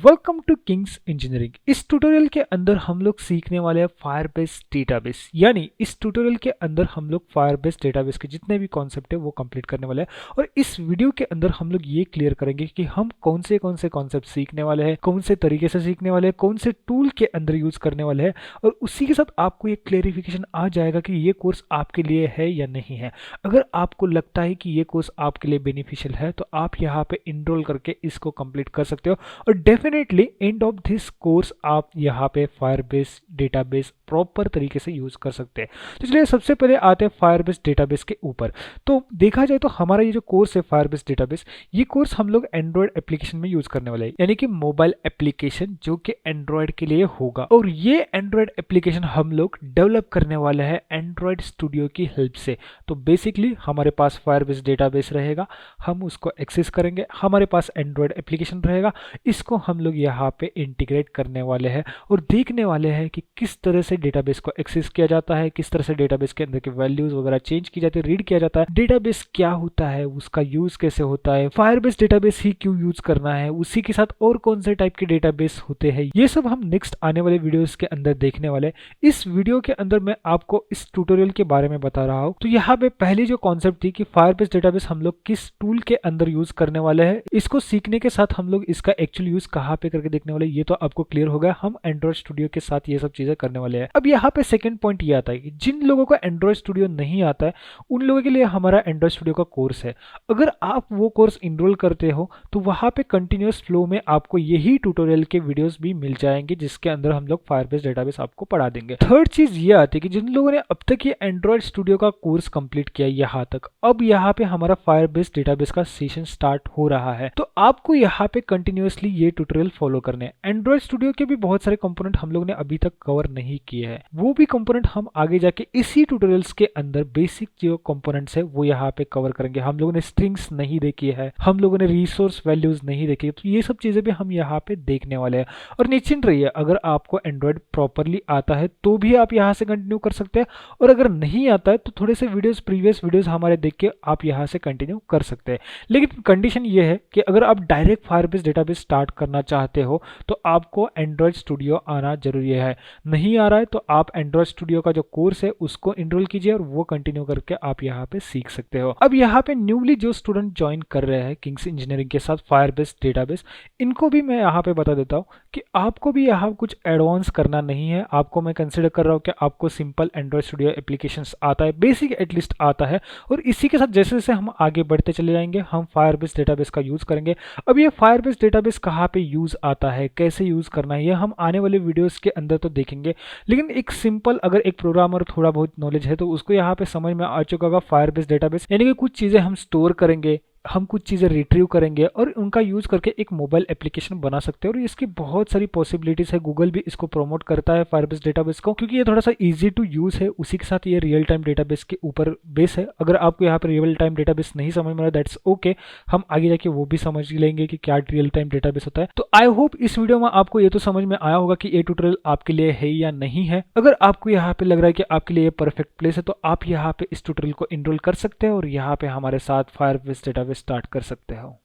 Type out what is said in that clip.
Welcome to Kings Engineering. इस tutorial के अंदर हम लोग सीखने वाले हैं फायरबेस डेटाबेस, यानी इस ट्यूटोरियल के अंदर हम लोग फायरबेस डेटाबेस के जितने भी कॉन्सेप्ट है वो कंप्लीट करने वाले हैं। और इस वीडियो के अंदर हम लोग ये क्लियर करेंगे कि हम कौन से कॉन्सेप्ट सीखने वाले हैं, कौन से तरीके से सीखने वाले हैं, कौन से टूल के अंदर यूज करने वाले हैं, और उसी के साथ आपको ये क्लेरिफिकेशन आ जाएगा कि ये कोर्स आपके लिए है या नहीं है। अगर आपको लगता है कि ये कोर्स आपके लिए बेनिफिशियल है तो आप यहाँ पे इनरोल करके इसको कंप्लीट कर सकते हो, और definitely end of this course आप यहाँ पे फायरबेस डेटाबेस प्रॉपर तरीके से यूज कर सकते हैं। तो चलिए सबसे पहले आते हैं फायरबेस डेटाबेस के ऊपर। तो देखा जाए तो हमारा ये जो कोर्स है फायरबेस डेटाबेस, ये कोर्स हम लोग एंड्रॉयड एप्लीकेशन में यूज करने वाले हैं, यानी कि मोबाइल एप्लीकेशन जो कि एंड्रॉयड के लिए होगा। और ये एंड्रॉयड एप्लीकेशन हम लोग डेवलप करने वाले हैं एंड्रॉयड स्टूडियो की हेल्प से। तो बेसिकली हमारे पास फायरबेस डेटाबेस रहेगा, हम उसको एक्सेस करेंगे, हमारे पास एंड्रॉयड एप्लीकेशन रहेगा, इसको हम लोग यहाँ पे इंटीग्रेट करने वाले हैं और देखने वाले हैं कि किस तरह से डेटाबेस को एक्सेस किया जाता है, किस तरह से डेटाबेस के अंदर की वैल्यूज वगैरह चेंज की जाती है, रीड किया जाता है, डेटाबेस क्या होता है, उसका यूज कैसे होता है, फायरबेस डेटाबेस ही क्यों यूज करना है, उसी के साथ और कौन से टाइप के डेटाबेस होते हैं, ये सब हम नेक्स्ट आने वाले वीडियोस के अंदर देखने वाले। इस वीडियो के अंदर मैं आपको इस ट्यूटोरियल के बारे में बता रहा हूँ। तो यहाँ पे पहली जो कॉन्सेप्ट थी कि फायरबेस डेटाबेस हम लोग किस टूल के अंदर यूज करने वाले हैं, इसको सीखने के साथ हम लोग इसका एक्चुअल यूज कहाँ पे करके देखने वाले, ये तो आपको क्लियर होगा। हम एंड्रॉइड स्टूडियो के साथ ये सब चीजें करने वाले हैं। अब यहाँ पे सेकंड पॉइंट ये आता है कि जिन लोगों को एंड्रॉइड स्टूडियो नहीं आता है उन लोगों के लिए हमारा एंड्रॉइड स्टूडियो का कोर्स है। अगर आप वो कोर्स इनरोल करते हो तो वहां पे कंटिन्यूअस फ्लो में आपको यही ट्यूटोरियल के वीडियोस भी मिल जाएंगे, जिसके अंदर हम लोग फायरबेस डेटाबेस आपको पढ़ा देंगे। थर्ड चीज ये आती है कि जिन लोगों ने अब तक ये एंड्रॉइड स्टूडियो का कोर्स कंप्लीट किया यहाँ तक, अब यहाँ पे हमारा फायरबेस डेटाबेस का सेशन स्टार्ट हो रहा है, तो आपको यहाँ पे कंटिन्यूअसली ये ट्यूटोरियल फॉलो करने हैं। एंड्रॉइड स्टूडियो के भी बहुत सारे कंपोनेंट हम लोग ने अभी तक कवर नहीं किए हैं, वो भी कंपोनेंट हम आगे जाके इसी ट्यूटोरियल्स के अंदर बेसिक जो कंपोनेंट्स है वो यहाँ पे कवर करेंगे। हम लोगों ने स्ट्रिंग्स नहीं देखी है, हम लोगों ने रिसोर्स वैल्यूज नहीं देखी, तो ये सब चीजें भी हम यहाँ पे देखने वाले हैं। और निश्चिंत रहिए, अगर आपको एंड्रॉइड प्रॉपरली आता है तो भी आप यहाँ से कंटिन्यू कर सकते हैं, और अगर नहीं आता है तो थोड़े से वीडियोस प्रीवियस वीडियोस हमारे देख के आप यहाँ से कंटिन्यू कर सकते हैं। लेकिन कंडीशन ये है कि अगर आप डायरेक्ट फायरबेस डेटाबेस स्टार्ट करना चाहते हो तो आपको एंड्रॉइड स्टूडियो आना जरूरी है। नहीं आ रहा है तो आप एंड्रॉइड स्टूडियो का जो कोर्स है उसको इनरोल कीजिए और वो कंटिन्यू करके आप यहाँ पे सीख सकते हो। अब यहाँ पे न्यूली जो स्टूडेंट ज्वाइन कर रहे हैं किंग्स इंजीनियरिंग के साथ फायरबेस डेटाबेस, इनको भी मैं यहाँ पे बता देता हूँ कि आपको भी यहाँ कुछ एडवांस करना नहीं है। आपको मैं कंसिडर कर रहा हूँ कि आपको सिंपल एंड्रॉइड स्टूडियो एप्लीकेशंस आता है, बेसिक एटलीस्ट आता है, और इसी के साथ जैसे जैसे हम आगे बढ़ते चले जाएंगे हम फायरबेस डेटाबेस का यूज करेंगे। अब ये फायरबेस डेटाबेस कहाँ पे यूज आता है, कैसे यूज करना है, ये हम आने वाले वीडियोस के अंदर तो देखेंगे। लेकिन एक सिंपल अगर एक प्रोग्रामर थोड़ा बहुत नॉलेज है तो उसको यहाँ पे समझ में आ चुका होगा फायरबेस डेटाबेस, यानी कि कुछ चीजें हम स्टोर करेंगे, हम कुछ चीज़ें रिट्रीव करेंगे और उनका यूज़ करके एक मोबाइल एप्लीकेशन बना सकते हैं। और इसकी बहुत सारी पॉसिबिलिटीज़ है, गूगल भी इसको प्रमोट करता है फायरबेस डेटाबेस को, क्योंकि ये थोड़ा सा इजी टू यूज़ है। उसी के साथ ये रियल टाइम डेटाबेस के ऊपर बेस है। अगर आपको यहाँ पर रियल टाइम डेटाबेस नहीं समझ में आ रहा, दैट्स ओके, हम आगे जाके वो भी समझ लेंगे कि क्या रियल टाइम डेटाबेस होता है। तो आई होप इस वीडियो में आपको ये तो समझ में आया होगा कि ये ट्यूटोरियल आपके लिए है या नहीं है। अगर आपको यहाँ पे लग रहा है कि आपके लिए परफेक्ट प्लेस है तो आप यहाँ पे इस ट्यूटोरियल को इनरोल कर सकते हैं और यहाँ पे हमारे साथ फायरबेस डेटाबेस स्टार्ट कर सकते हो।